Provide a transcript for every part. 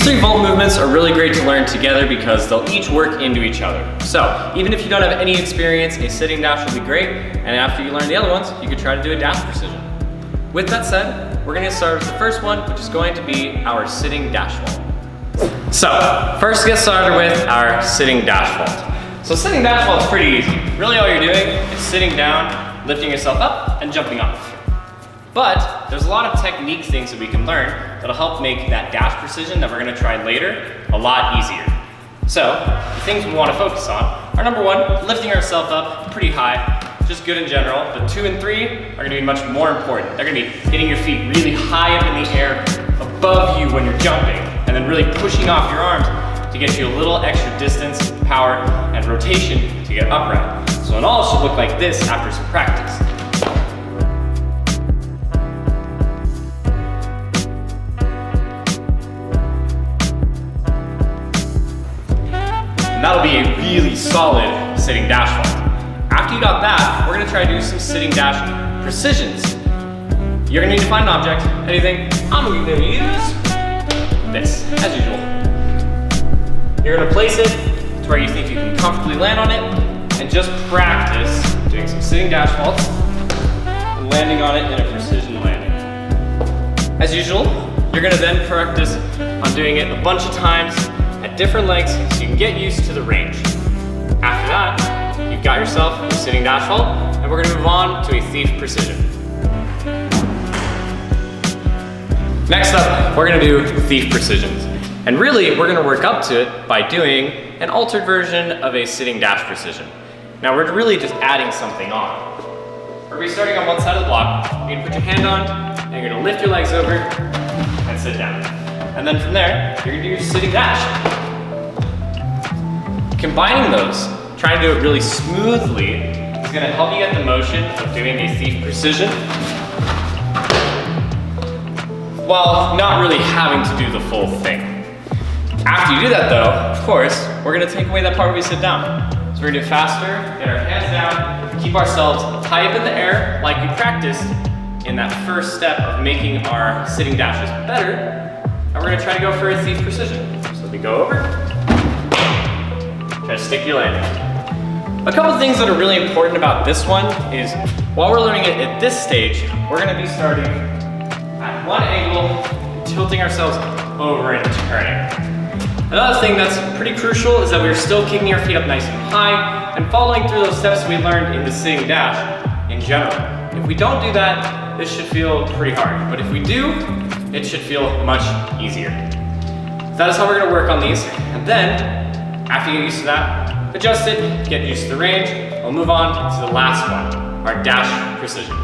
These 3 vault movements are really great to learn together because they'll each work into each other. So even if you don't have any experience, a sitting dash will be great, and after you learn the other ones, you could try to do a dash precision. With that said, we're gonna start with the first one, which is going to be our sitting dash vault. So first get started with our sitting dash vault. So sitting dash vault is pretty easy. Really all you're doing is sitting down, lifting yourself up, and jumping off. But there's a lot of technique things that we can learn that'll help make that dash precision that we're gonna try later a lot easier. So the things we wanna focus on are number 1, lifting ourselves up pretty high, just good in general, but 2 and 3 are gonna be much more important. They're gonna be hitting your feet really high up in the air above you when you're jumping, and then really pushing off your arms to get you a little extra distance, power, and rotation to get upright. So it all should look like this after some practice. And that'll be a really solid sitting dash vault. After you got that, we're gonna try to do some sitting dash precisions. You're gonna need to find an object, anything. I'm gonna use this, as usual. You're gonna place it to where you think you can comfortably land on it, and just practice doing some sitting dash vaults and landing on it in a precision landing. As usual, you're gonna then practice on doing it a bunch of times at different lengths so you can get used to the range. After that, you've got yourself a sitting dash vault, and we're gonna move on to a thief precision. Next up, we're gonna do thief precisions. And really, we're gonna work up to it by doing an altered version of a sitting dash precision. Now we're really just adding something on. We're gonna be starting on one side of the block. You're gonna put your hand on, and you're gonna lift your legs over and sit down. And then from there, you're gonna do your sitting dash. Combining those, trying to do it really smoothly, is gonna help you get the motion of doing a thief precision while not really having to do the full thing. After you do that though, of course, we're gonna take away that part where we sit down. So we're gonna do it faster, get our hands down, keep ourselves high up in the air like we practiced in that first step of making our sitting dashes better. And we're gonna try to go for a thief precision. So we go over, try to stick your landing. A couple things that are really important about this one is while we're learning it at this stage, we're gonna be starting at one angle, tilting ourselves over and turning. Another thing that's pretty crucial is that we're still kicking our feet up nice and high and following through those steps we learned in the sitting dash in general. If we don't do that, this should feel pretty hard. But if we do, it should feel much easier. That is how we're gonna work on these. And then, after you get used to that, adjust it, get used to the range, we'll move on to the last one, our dash precision.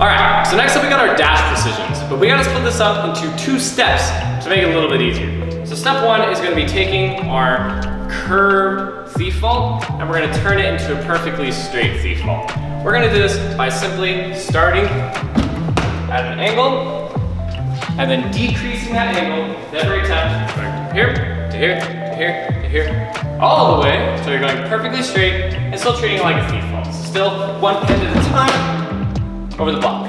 All right, so next up we got our dash precisions, but we gotta split this up into 2 steps to make it a little bit easier. So step 1 is gonna be taking our curved thief vault, and we're gonna turn it into a perfectly straight thief vault. We're gonna do this by simply starting at an angle, and then decreasing that angle with every attempt, going from here, to here, to here, to here, all the way, so you're going perfectly straight, and still treating it like a thief vault. So still one hand at a time, over the block.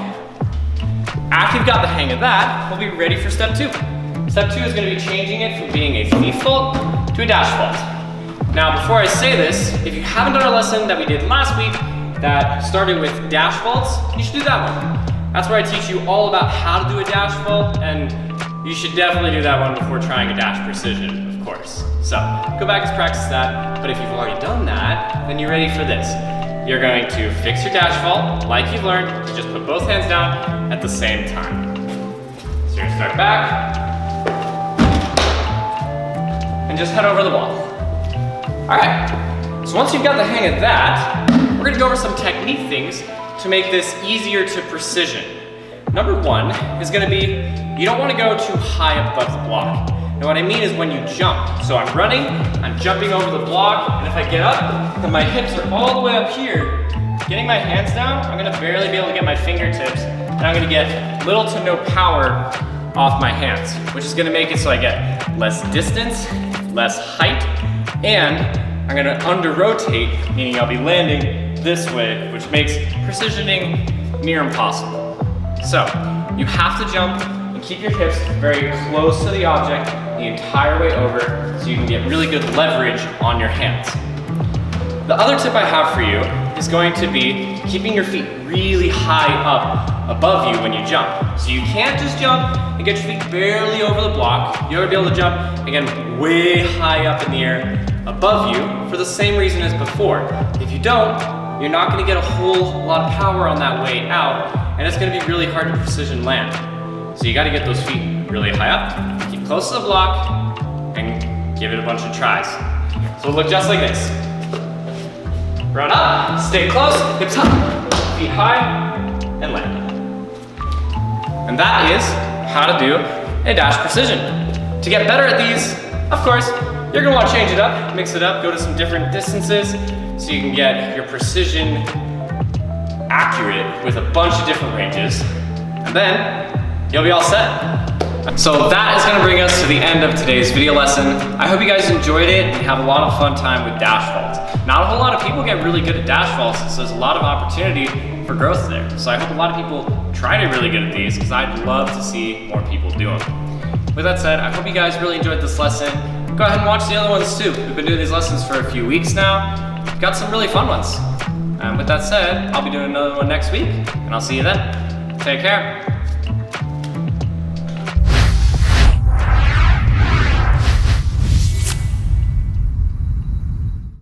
After you've got the hang of that, we'll be ready for step 2. Step 2 is gonna be changing it from being a thief vault to a dash vault. Now, before I say this, if you haven't done a lesson that we did last week that started with dash vaults, you should do that one. That's where I teach you all about how to do a dash vault, and you should definitely do that one before trying a dash precision, of course. So, go back and practice that, but if you've already done that, then you're ready for this. You're going to fix your dash vault like you've learned, just put both hands down at the same time. So you're gonna start back, and just head over the wall. All right, so once you've got the hang of that, we're gonna go over some technique things to make this easier to precision. Number 1 is gonna be, you don't wanna go too high up above the block. Now what I mean is when you jump. So I'm running, I'm jumping over the block, and if I get up, then my hips are all the way up here. Getting my hands down, I'm gonna barely be able to get my fingertips, and I'm gonna get little to no power off my hands, which is gonna make it so I get less distance, less height, and I'm gonna under-rotate, meaning I'll be landing this way, which makes precisioning near impossible. So, you have to jump and keep your hips very close to the object the entire way over so you can get really good leverage on your hands. The other tip I have for you is going to be keeping your feet really high up above you when you jump. So you can't just jump and get your feet barely over the block. You gotta be able to jump, again, way high up in the air above you for the same reason as before. If you don't, you're not gonna get a whole lot of power on that way out, and it's gonna be really hard to precision land. So you gotta get those feet really high up, keep close to the block, and give it a bunch of tries. So it'll look just like this. Run up, stay close, hips up, feet high, and land. And that is how to do a dash precision. To get better at these, of course, you're gonna wanna change it up, mix it up, go to some different distances so you can get your precision accurate with a bunch of different ranges. And then you'll be all set. So that is gonna bring us to the end of today's video lesson. I hope you guys enjoyed it and have a lot of fun time with dash vaults. Not a whole lot of people get really good at dash vaults, so there's a lot of opportunity for growth there. So I hope a lot of people try to really good at these because I'd love to see more people do them. With that said, I hope you guys really enjoyed this lesson. Go ahead and watch the other ones too. We've been doing these lessons for a few weeks now. We've got some really fun ones. And with that said, I'll be doing another one next week, and I'll see you then. Take care.